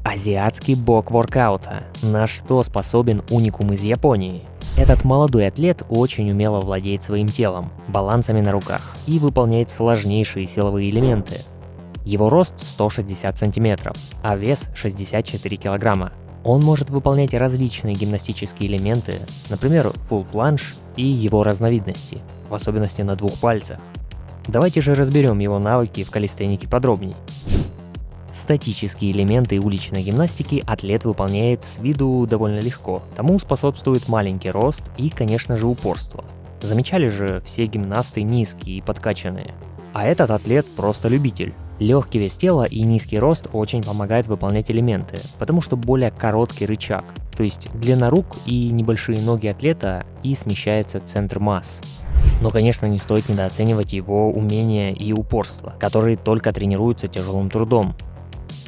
Азиатский бог воркаута. На что способен уникум из Японии? Этот молодой атлет очень умело владеет своим телом, балансами на руках и выполняет сложнейшие силовые элементы. Его рост 160 см, а вес 64 кг. Он может выполнять различные гимнастические элементы, например, full планш и его разновидности, в особенности на двух пальцах. Давайте же разберем его навыки в калистенике подробнее. Статические элементы уличной гимнастики атлет выполняет с виду довольно легко. Тому способствует маленький рост и, конечно же, упорство. Замечали же, все гимнасты низкие и подкачанные. А этот атлет просто любитель. Легкий вес тела и низкий рост очень помогает выполнять элементы, потому что более короткий рычаг, то есть длина рук и небольшие ноги атлета, и смещается центр масс. Но, конечно, не стоит недооценивать его умения и упорство, которые только тренируются тяжелым трудом.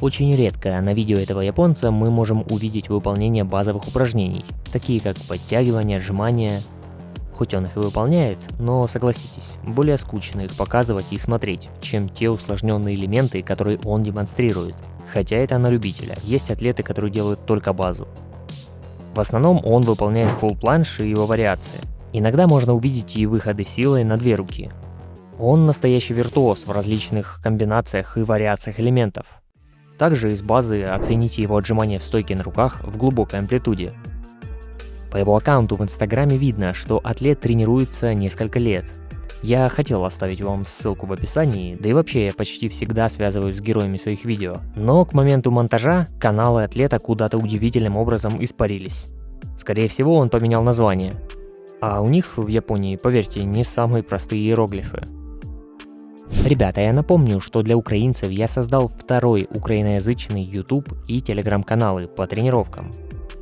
Очень редко на видео этого японца мы можем увидеть выполнение базовых упражнений, такие как подтягивания, отжимания. Хоть он их и выполняет, но согласитесь, более скучно их показывать и смотреть, чем те усложненные элементы, которые он демонстрирует. Хотя это на любителя, есть атлеты, которые делают только базу. В основном он выполняет full планш и его вариации. Иногда можно увидеть и выходы силой на две руки. Он настоящий виртуоз в различных комбинациях и вариациях элементов. Также из базы оцените его отжимания в стойке на руках в глубокой амплитуде. По его аккаунту в инстаграме видно, что атлет тренируется несколько лет. Я хотел оставить вам ссылку в описании, да и вообще я почти всегда связываюсь с героями своих видео. Но к моменту монтажа каналы атлета куда-то удивительным образом испарились. Скорее всего, он поменял название. А у них в Японии, поверьте, не самые простые иероглифы. Ребята, я напомню, что для украинцев я создал второй украиноязычный YouTube и Telegram каналы по тренировкам.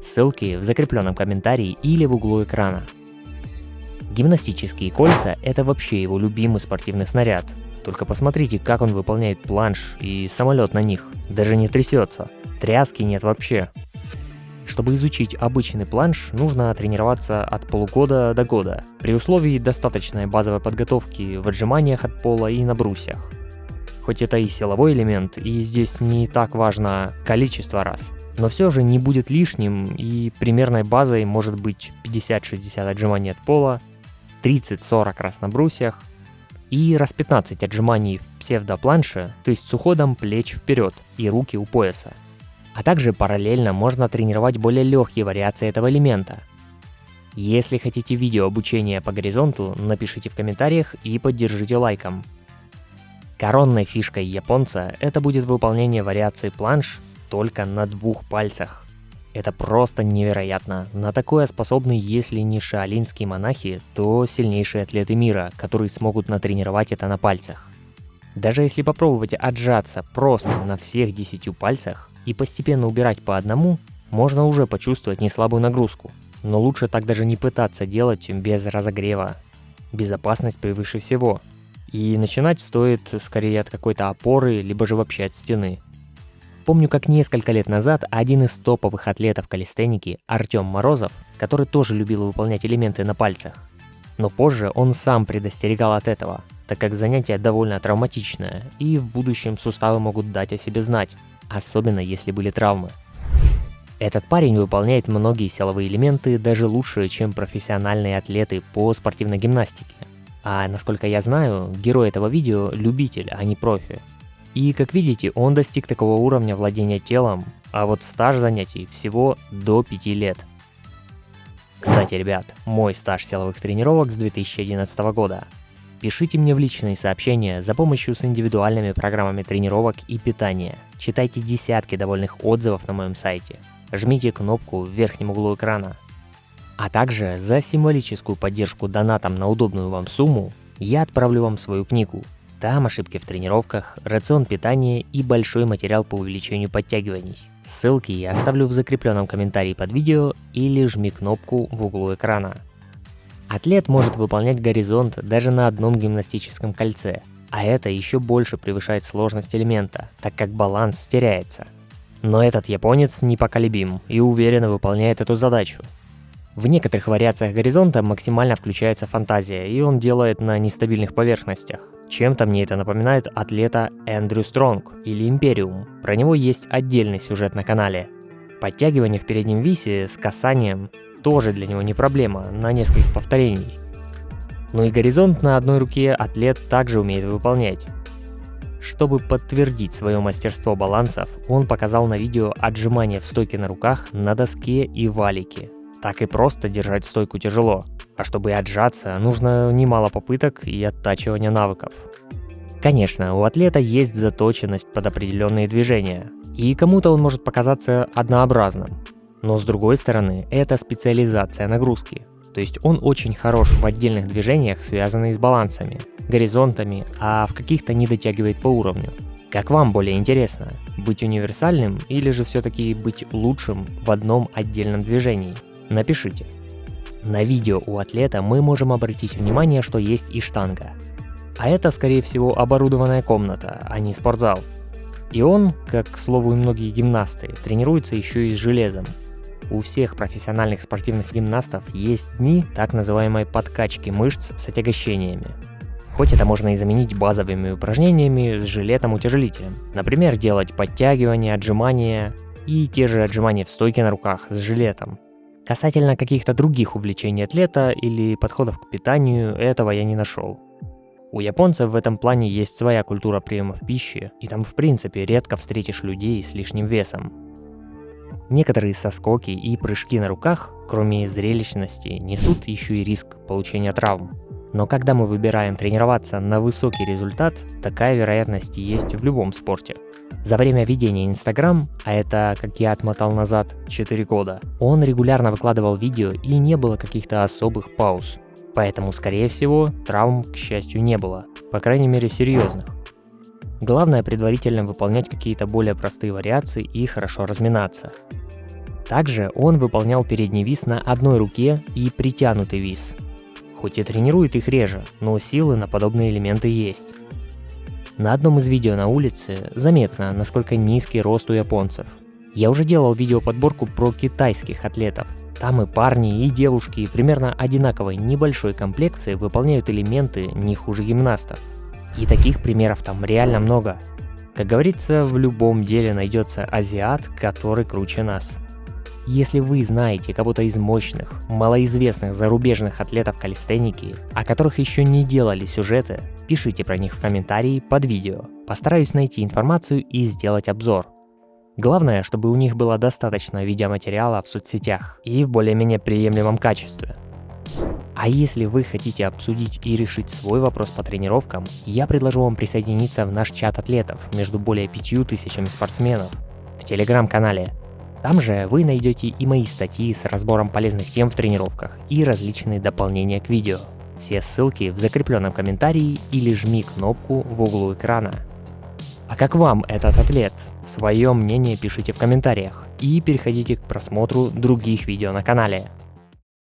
Ссылки в закрепленном комментарии или в углу экрана. Гимнастические кольца – это вообще его любимый спортивный снаряд. Только посмотрите, как он выполняет планш и самолет на них. Даже не трясется. Тряски нет вообще. Чтобы изучить обычный планш, нужно тренироваться от полугода до года, при условии достаточной базовой подготовки в отжиманиях от пола и на брусьях. Хоть это и силовой элемент, и здесь не так важно количество раз, но все же не будет лишним, и примерной базой может быть 50-60 отжиманий от пола, 30-40 раз на брусьях и раз 15 отжиманий в псевдопланше, то есть с уходом плеч вперед и руки у пояса. А также параллельно можно тренировать более легкие вариации этого элемента. Если хотите видео обучения по горизонту, напишите в комментариях и поддержите лайком. Коронной фишкой японца это будет выполнение вариации планш только на двух пальцах. Это просто невероятно. На такое способны, если не шаолинские монахи, то сильнейшие атлеты мира, которые смогут натренировать это на пальцах. Даже если попробовать отжаться просто на всех 10 пальцах, и постепенно убирать по одному, можно уже почувствовать неслабую нагрузку. Но лучше так даже не пытаться делать без разогрева. Безопасность превыше всего. И начинать стоит скорее от какой-то опоры, либо же вообще от стены. Помню, как несколько лет назад один из топовых атлетов калистеники, Артем Морозов, который тоже любил выполнять элементы на пальцах. Но позже он сам предостерегал от этого, так как занятие довольно травматичное, и в будущем суставы могут дать о себе знать. Особенно если были травмы. Этот парень выполняет многие силовые элементы даже лучше, чем профессиональные атлеты по спортивной гимнастике. А насколько я знаю, герой этого видео – любитель, а не профи. И как видите, он достиг такого уровня владения телом, а вот стаж занятий всего до 5 лет. Кстати, ребят, мой стаж силовых тренировок с 2011 года. Пишите мне в личные сообщения за помощью с индивидуальными программами тренировок и питания. Читайте десятки довольных отзывов на моем сайте. Жмите кнопку в верхнем углу экрана. А также за символическую поддержку донатом на удобную вам сумму я отправлю вам свою книгу. Там ошибки в тренировках, рацион питания и большой материал по увеличению подтягиваний. Ссылки я оставлю в закрепленном комментарии под видео или жми кнопку в углу экрана. Атлет может выполнять горизонт даже на одном гимнастическом кольце, а это еще больше превышает сложность элемента, так как баланс теряется. Но этот японец непоколебим и уверенно выполняет эту задачу. В некоторых вариациях горизонта максимально включается фантазия, и он делает на нестабильных поверхностях, Чем-то мне это напоминает атлета Эндрю Стронг или Империум. Про него есть отдельный сюжет на канале. Подтягивание в переднем висе с касанием тоже для него не проблема, на несколько повторений. Ну и горизонт на одной руке атлет также умеет выполнять. Чтобы подтвердить свое мастерство балансов, он показал на видео отжимания в стойке на руках, на доске и валике. Так и просто держать стойку тяжело, а чтобы отжаться, нужно немало попыток и оттачивания навыков. Конечно, у атлета есть заточенность под определенные движения, и кому-то он может показаться однообразным. Но с другой стороны, это специализация нагрузки. То есть он очень хорош в отдельных движениях, связанных с балансами, горизонтами, а в каких-то не дотягивает по уровню. Как вам более интересно, быть универсальным или же все-таки быть лучшим в одном отдельном движении? Напишите. На видео у атлета мы можем обратить внимание, что есть и штанга. А это, скорее всего, оборудованная комната, а не спортзал. И он, как, к слову, и многие гимнасты, тренируется еще и с железом. У всех профессиональных спортивных гимнастов есть дни так называемой подкачки мышц с отягощениями. Хоть это можно и заменить базовыми упражнениями с жилетом-утяжелителем. Например, делать подтягивания, отжимания и те же отжимания в стойке на руках с жилетом. Касательно каких-то других увлечений атлета или подходов к питанию, этого я не нашел. У японцев в этом плане есть своя культура приема пищи, и там в принципе редко встретишь людей с лишним весом. Некоторые соскоки и прыжки на руках, кроме зрелищности, несут еще и риск получения травм. Но когда мы выбираем тренироваться на высокий результат, такая вероятность есть в любом спорте. За время ведения Instagram, а это, как я отмотал назад, 4 года, он регулярно выкладывал видео и не было каких-то особых пауз. Поэтому, скорее всего, травм, к счастью, не было, по крайней мере серьезных. Главное предварительно выполнять какие-то более простые вариации и хорошо разминаться. Также он выполнял передний вис на одной руке и притянутый вис. Хоть и тренирует их реже, но силы на подобные элементы есть. На одном из видео на улице заметно, насколько низкий рост у японцев. Я уже делал видеоподборку про китайских атлетов. Там и парни, и девушки примерно одинаковой небольшой комплекции выполняют элементы не хуже гимнастов. И таких примеров там реально много. Как говорится, в любом деле найдется азиат, который круче нас. Если вы знаете кого-то из мощных, малоизвестных зарубежных атлетов калистеники, о которых еще не делали сюжеты, пишите про них в комментарии под видео. Постараюсь найти информацию и сделать обзор. Главное, чтобы у них было достаточно видеоматериала в соцсетях и в более-менее приемлемом качестве. А если вы хотите обсудить и решить свой вопрос по тренировкам, я предложу вам присоединиться в наш чат атлетов между более 5000 спортсменов в телеграм-канале. Там же вы найдете и мои статьи с разбором полезных тем в тренировках и различные дополнения к видео. Все ссылки в закрепленном комментарии или жми кнопку в углу экрана. А как вам этот атлет? Свое мнение пишите в комментариях и переходите к просмотру других видео на канале.